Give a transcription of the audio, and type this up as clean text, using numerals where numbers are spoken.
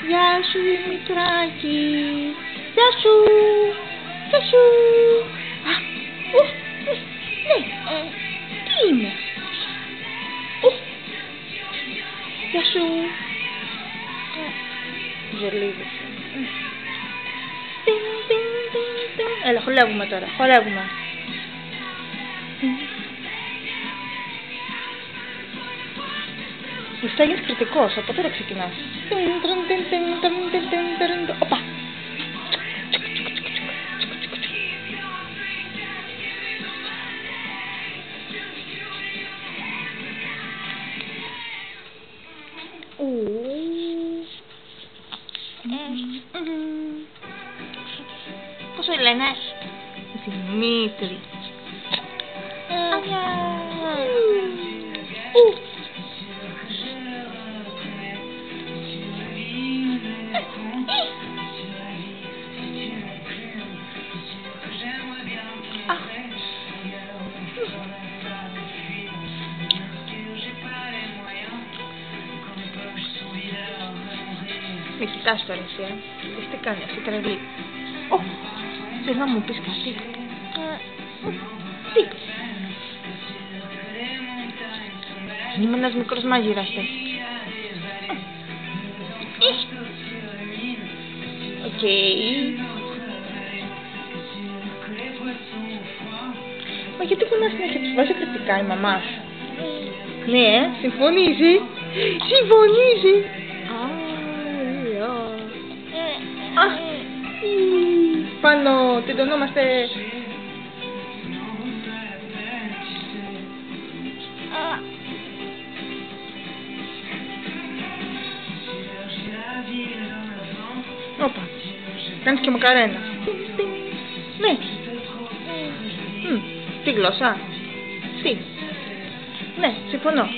Γεια σου Δημητράκη. Γεια σου. Γεια σου. Ναι. Τι είναι. Γεια σου. Ζελίδες. Έλα, χορεύουμε τώρα. Χορεύουμε. Θα γίνεις κριτικός, από τώρα ξεκινάς. Οπα. Πώς σου λένε? Δημήτρη. Με κοιτάς τώρα εσύ, τι κάνει αυτή τρελή. Θες να μου πεις κάτι? Τι? Είμαι ένας μικρός μάγειρας. Οκ. Μα γιατί που να συνέχεια τους βάζει κριτικά η μαμά σου? Ναι, συμφωνίζει. Συμφωνίζει. Πάνω, τεντωνόμαστε. Όπα, κάνεις και μακαρένα. Ναι. Τι γλώσσα? Τι? Ναι, συμφωνώ.